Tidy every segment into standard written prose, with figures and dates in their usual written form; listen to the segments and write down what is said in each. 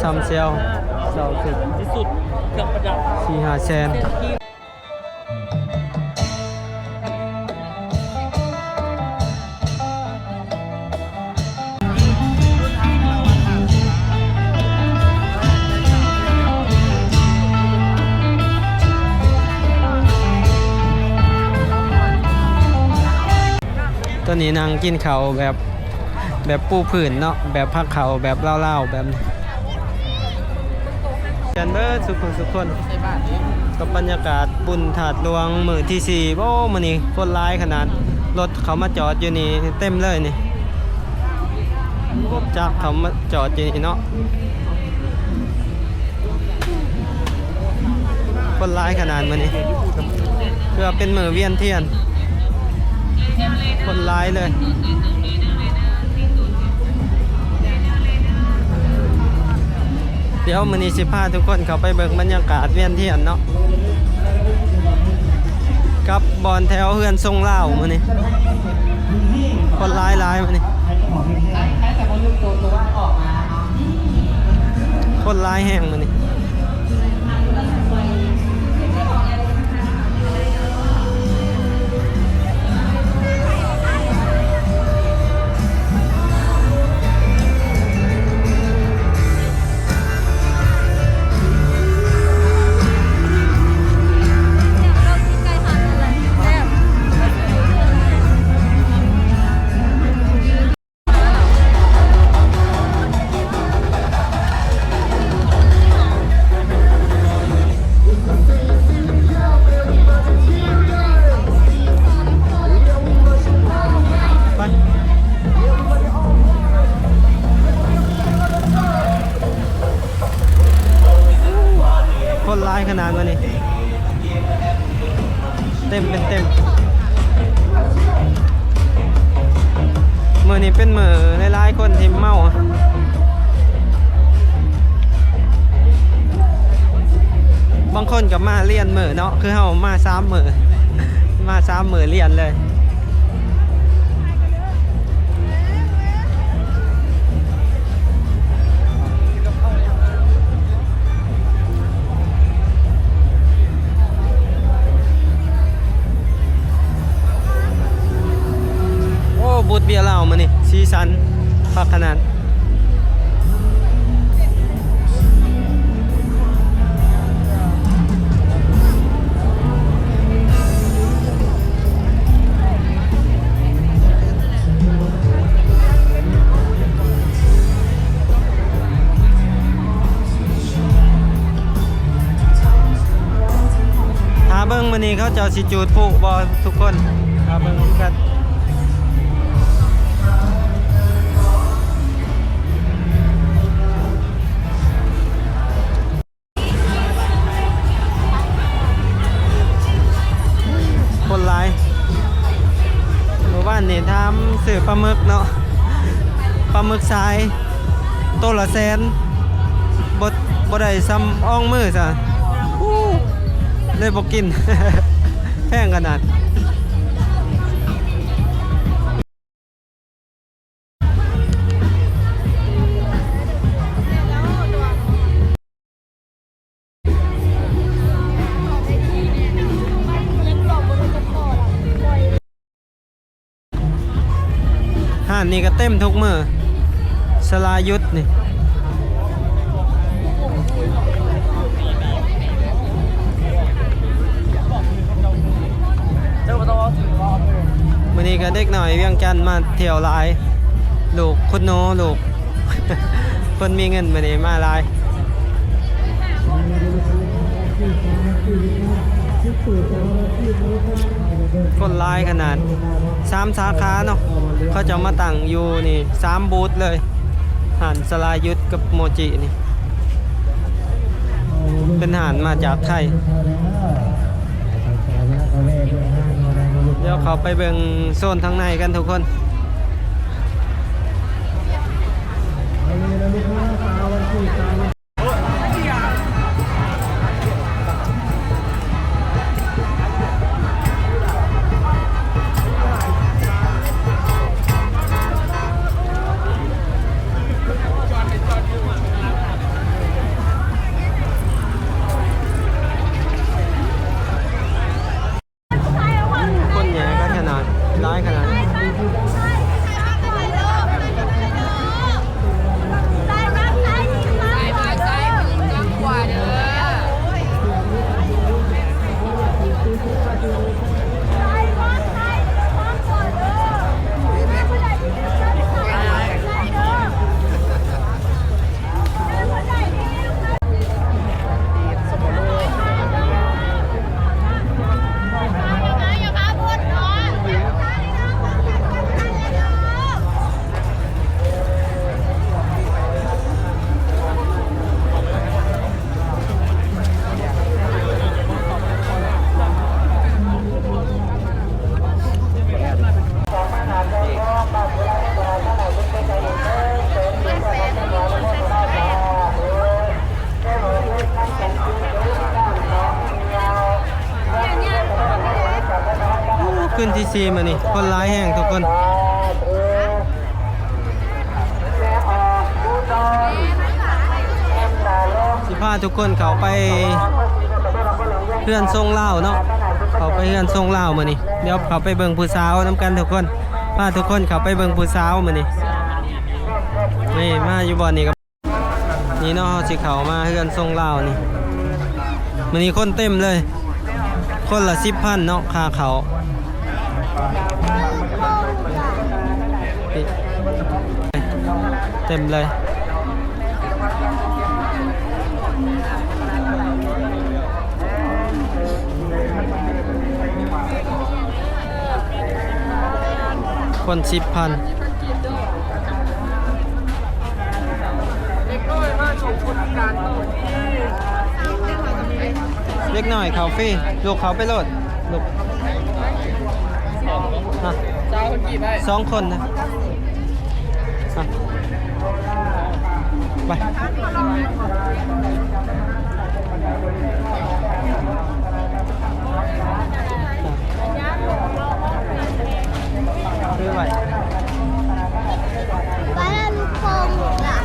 ซัมเซลเสาสุดที่สุดเครื่องประดับ4-5 แสนตัวนี้นางกินเขาแบบปูผื่นเนาะแบบพักเขาแบบเล่าๆแบบกันเบิร์สุขคนกับบรรยากาศบุญถาดหลวงมือที่4โอ้มันนี่คนร้ายขนาดรถเขามาจอดอยู่นี่เต็มเลยนี่รถจักรเขามาจอดอยู่นี่เนาะคนร้ายขนาดมันนี่เพื่อเป็นมือเวียนเทียนคนร้ายเลยเดี๋ยวมื้อนี้สิพาทุกคนเข้าไปเบิ่งบรรยากาศเวียนเทียนเนาะกับบอนแถวเฮือนทรงเล่ามื้อนี้คนร้ายมื้อนี้คนร้ายแห้งมื้อนี้คนร้ายขนาดมันนี่เต็มมือนี้เป็นมือหลายๆคนที่เมาบางคนกับมาเรียนมือเนาะคือเฮามา3 มือมา3 มือเรียนเลยบูดเบียร์เหล้ามานี่ซีซันพักขนาดหาเบิ้งมานี่เขาจะสิจูดผู้บอทุกคนหาเบิ้งกันคนร้ายหมู่บ้านนี่ทำสื่อปลาหมึกเนาะปลาหมึกทรายตัวละแสนบ่ได้ซ้ำอ่องมือซะเลยบ่กิน แพงขนาดห่านนี่ก็เต็มทุกมือสลายุทธนี่วันนี้ก็เด็กหน่อยเวียงจันทน์มาเที่ยวลายลูกคุณโนลูก คนมีเงินมาดีมาลายคนลายขนาด3 สาขาเนาะเขาจะมาตั้งอยู่นี่3 บูธเลยห่านสลายุทธกับโมจินี่เป็นห่านมาจากไทยเดี๋ยวเขาไปเบิ่งโซนทางในกันทุกคน ขึ้นที่ซีมานี่คนร้ายแห้งทุกคนสิพาทุกคนเขาไปเพื่อนทรงเล่าเนาะเขาไปเพื่อนทรงเล่ามานี่เดี๋ยวเขาไปเบิ่งผู้สาวน้ำกันทุกคนพาทุกคนเขาไปเบิ่งผู้สาวมานี่นี่มาอยู่บ่อนนี่ครับนี่เนาะสิเขามาเพื่อนทรงเล่านี่มันนี่คนเต็มเลยคนละ10,000เนาะค่าเขาเต็มเลยคน10,000เล็กหน่อยเขาฟรีลูกเขาไปโหลดลูกนะ2 คนนะไปซื้อไว้ไปแล้วลูกโป่งล่ะ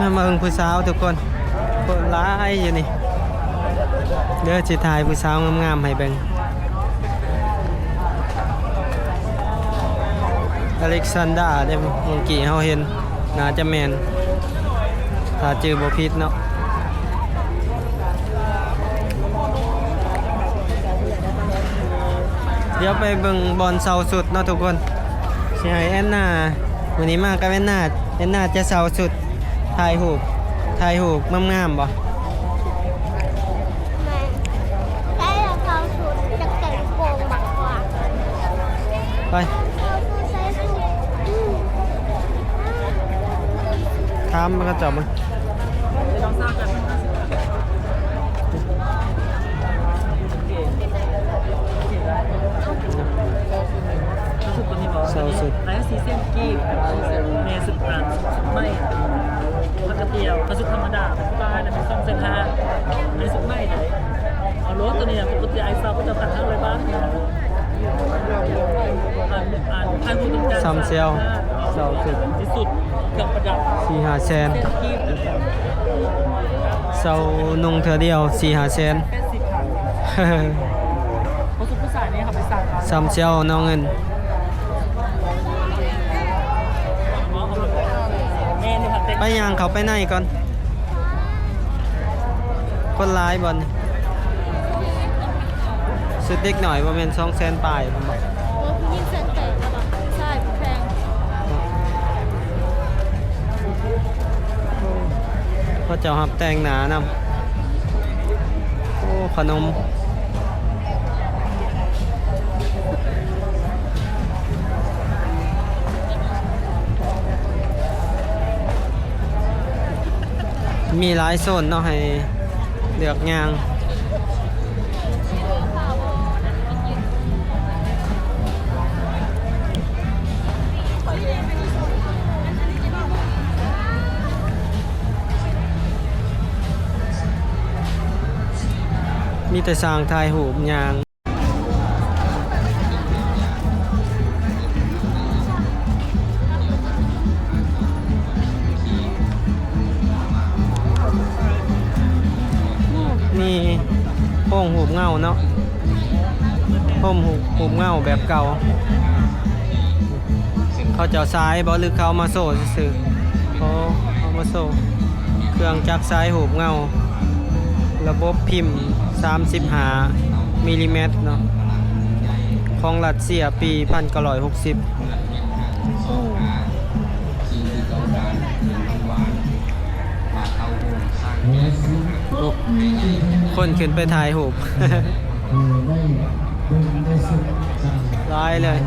มาเมืองผู้สาวทุกคนคนร้ายอยู่นี่เดี๋ยวจะถ่ายผู้สาวงามๆให้เบิ่งอเล็กซานดราเด้เมื่อกี้เฮาเห็นน่าจะแม่นถ้าจือบ่ผิดเนาะเดี๋ยวไปเบิ่งบอลเสาสุดเนาะทุกคนสิให้แอนนาวันนี้มากับแอนนาจะเสาสุดถ่ายรูปงามๆบ่แม่ใช่แล้วเขาชุดจะแต่งโป่งบักกว่า ไป เขาชุดใช้ชุด ถามมันก็จบมั้ยเสาสุดไลฟ์ซีเซียนกีบเมสุดอันไม่ปกติเขาสุดธรรมดาปลาเนี่ยเป็น2,500ในสุดไม่เลยเอารถตัวนี้ปกติไอซ์ก็จะตัดทั้งเลยบ้างอ่านพูดตรงกัน ซ้ำเซลเสาสุด ที่สุดเครื่องประดับ 4-5 แสน เส้นกีบ เสานุงเธอเดียว 4-5 แสน เพราะสุดผู้สายนี้เขาไปสั่ง ซ้ำเซลน้องเงินไปย่างเขาไปไหนก่อนคนร้ายบอลสุดเด็กหน่อยประมาณ200,000ปลายผมบอก ยิ่งเส้นแตกแล้วใช่แพง พระเจ้าหับแต่งหนานำโอ้ขนมมีหลายโซนเนาะให้เลือกย่างมีแต่สร้างทายหูบย่างนี่โป่งหูบเงาเนาะโป่งหูบเงาแบบเก่าเขาเจ้าซ้ายบอหรือเขามาโซ่ซื่อเขามาโซ่เครื่องจักรซ้ายหูบเงาระบบพิมพ์35มิลลิเมตรเนาะของรัสเซียปี1960คนขึ้นไปถ่ายหูบ ร้ายเลย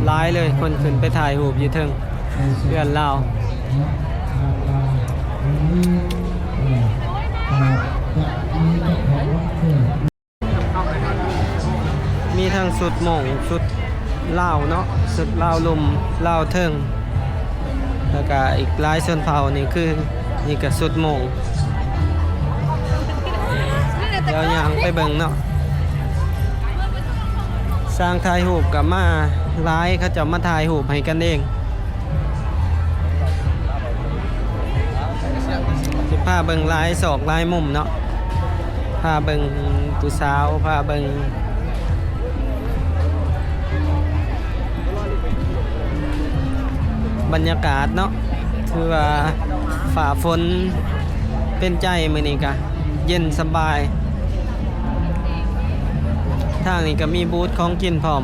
ร้ายเลยคนขึ้นไปถ่ายหูบอยู่เทิงเพื่อนเล่า ทั้งสุดหม่งสุดลาวเนาะสุดลาวลมลาวเทิงแล้วก็อีกหลายชนเผ่านี่คือนี่ก็สุดหม่งเดี๋ยวย่างไปเบิ่งเนาะสร้างถ่ายรูปกับมาหลายเขาจะมาถ่ายรูปให้กันเองสิพาเบิ่งหลายศอกหลายมุมเนาะพาเบิ่งผู้สาวพาเบิ่งบรรยากาศเนาะคือว่าฝ่าฝนเป็นใจมื้อนี้ก็เย็นสบายทางนี้ก็มีบูธของกินพร้อม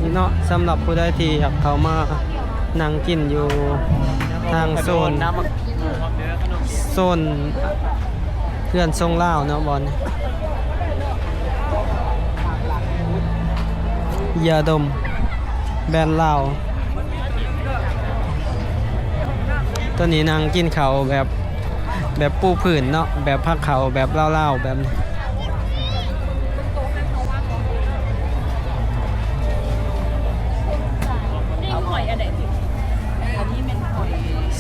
นี่เนาะสำหรับผู้ใดที่อยากเข้ามานั่งกินอยู่ทางโซนเพื่อนทรงลาวเนาะบอลยาดมแบรนด์ลาวตัวนี้นั่งกินเขาวแบบปูผืนเนาะแบบพักเขาแบบเล่าๆแบบนี้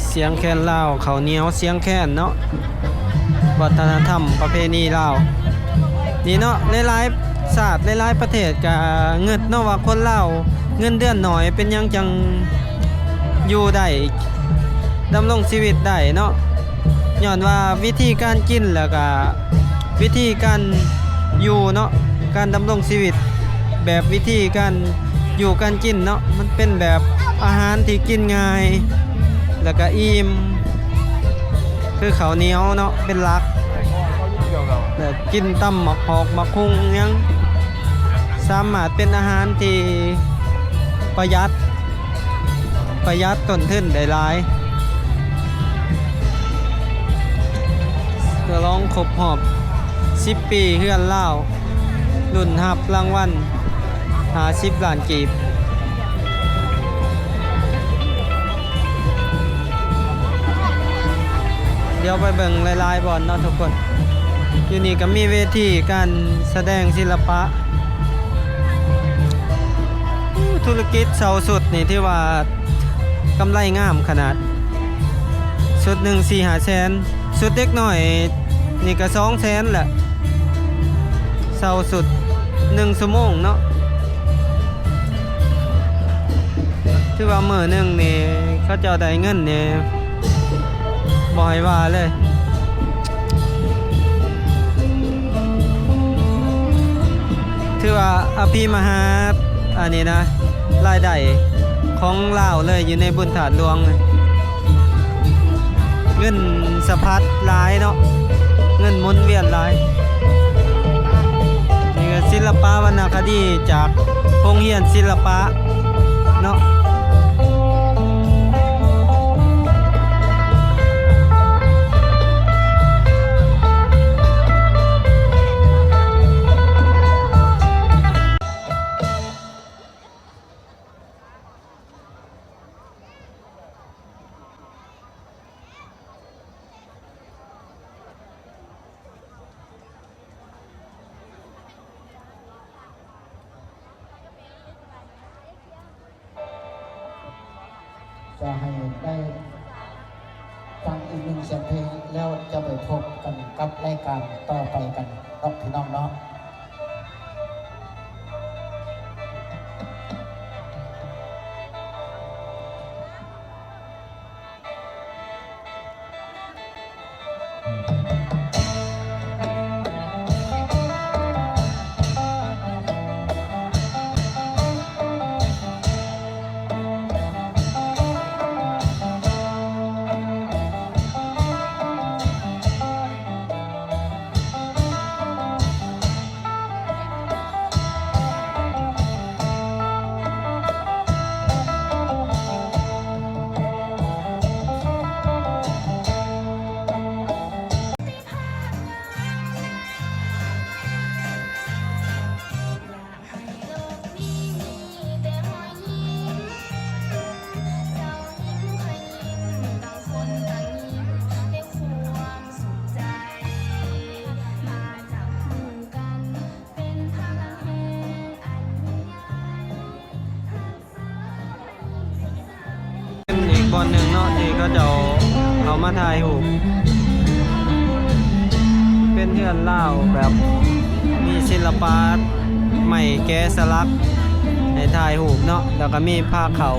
เสียงแคนลาวเขาเหนียวเสียงแคนเนาะวัฒนธรรมประเพณีลาวนี่เนาะหลายๆศาสตร์หลายๆประเทศก็เงิดเนาะว่าคนลาวเงินเดือนน้อยเป็นหยังจังอยู่ได้ดำรงชีวิตได้เนาะย้อนว่าวิธีการกินแล้วก็วิธีการอยู่เนาะการดำรงชีวิตแบบวิธีการอยู่การกินเนาะมันเป็นแบบอาหารที่กินง่ายแล้วก็อิ่มคือข้าวเหนียวเนาะเป็นหลักแล้วกินตำหมักหอกหมักคุ้งยังสามารถเป็นอาหารที่ประหยัดต้นทุนได้หลายฉลองครบรอบ10 ปีเฮือนลาวรุ่นรับรางวัล50 ล้านกีบเดี๋ยวไปเบิ่งหลายๆบอลเนาะทุกคนอยู่นี่ก็มีเวทีการแสดงศิลปะธุรกิจเสาสุดนี่ที่ว่ากำไรงามขนาดสุด1 4-5 แสนสุดเล็กหน่อยนี่ก็2 แสนแหละเสาสุด1 ชั่วโมงเนาะที่ว่ามื้อนึงนี่เขาเจ้าได้เงินนี่บ่ให้ว่าเลยถือว่าอภิมหาอันนี้นะรายได้ของลาวเลยอยู่ในบุญถาดหลวงเงินสะพัดหลายเนาะเงินหมุนเวียนหลายนี่ก็ศิลปะวรรณคดีจากโรงเรียนศิลปะเนาะจะให้ได้ฟังอีก1 เสียงเพลงแล้วจะไปพบกันกับรายการต่อไปกันเนาะพี่น้องเนาะ อนหนึ่งเนาะที่เขาจะเอามาถ่ายรูปเป็นเฮือนเล่าแบบมีศิลปะใหม่แกะสลักให้ถ่ายรูปเนาะแล้วก็มีผ้าเขาว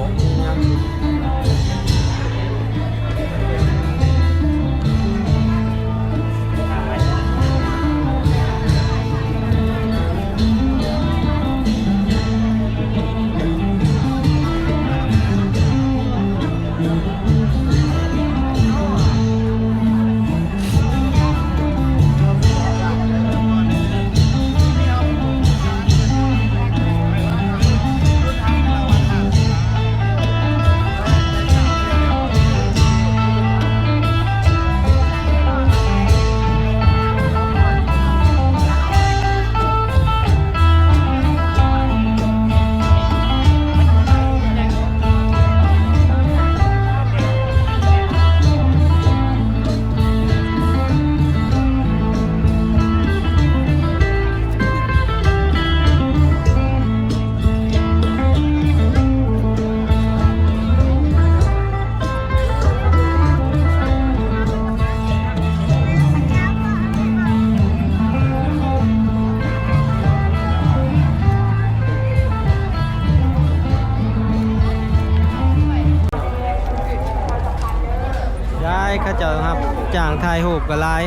เขาเจะครับจ้างถ่ายรูปกับลาย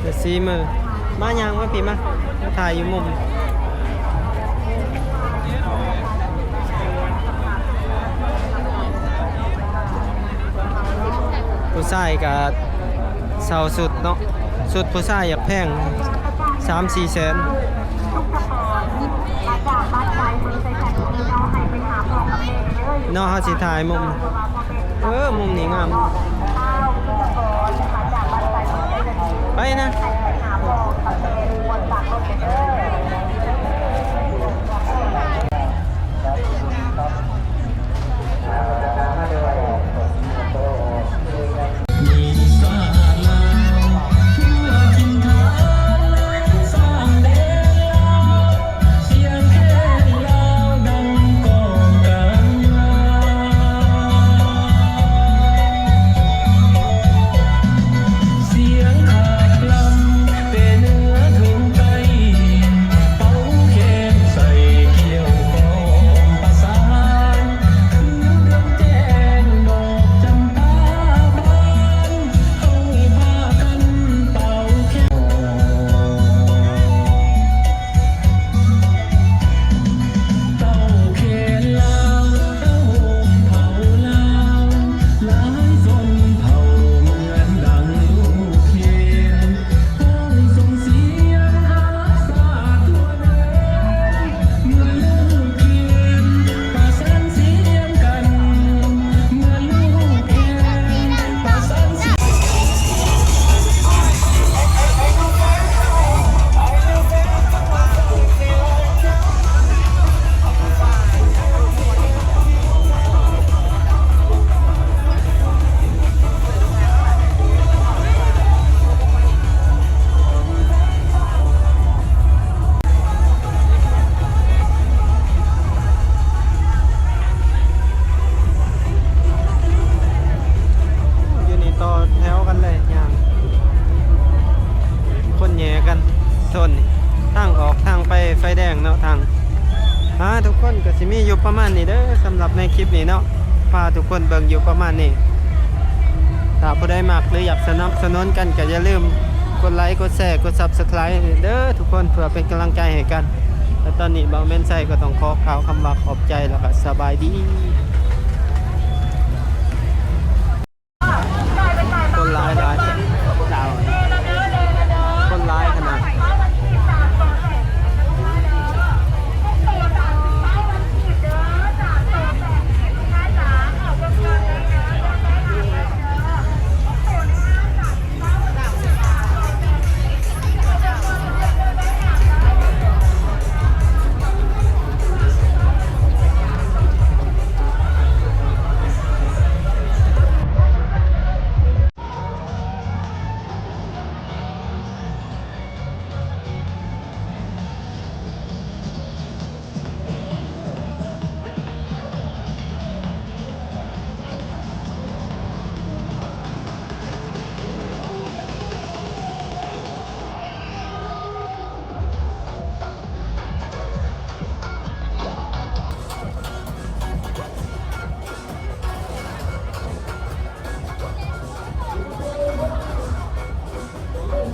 จะซีมือมายังมาพี่มาถ่ายอยู่มุมผู้ชายกับเสาสุดเนาะสุดผู้ชายอยากแพง 3-4 แสนเนาะเขาสิถ่ายมุมมุมนี้งามไปนะไฟแดงเนาะทางทุกคนก็สิมีอยู่ประมาณนี้เด้อสำหรับในคลิปนี้เนาะพาทุกคนเบิ่งอยู่ประมาณนี้ถ้าผู้ใดมักหรืออยากสนับสนุนกันก็อย่าลืมกดไลค์กดแชร์กด Subscribe เด้อทุกคนเพื่อเป็นกำลังใจให้กันและตอนนี้เบาแม่นไส้ก็ต้องขอกล่าวคำว่าขอบใจแล้วก็สบายดี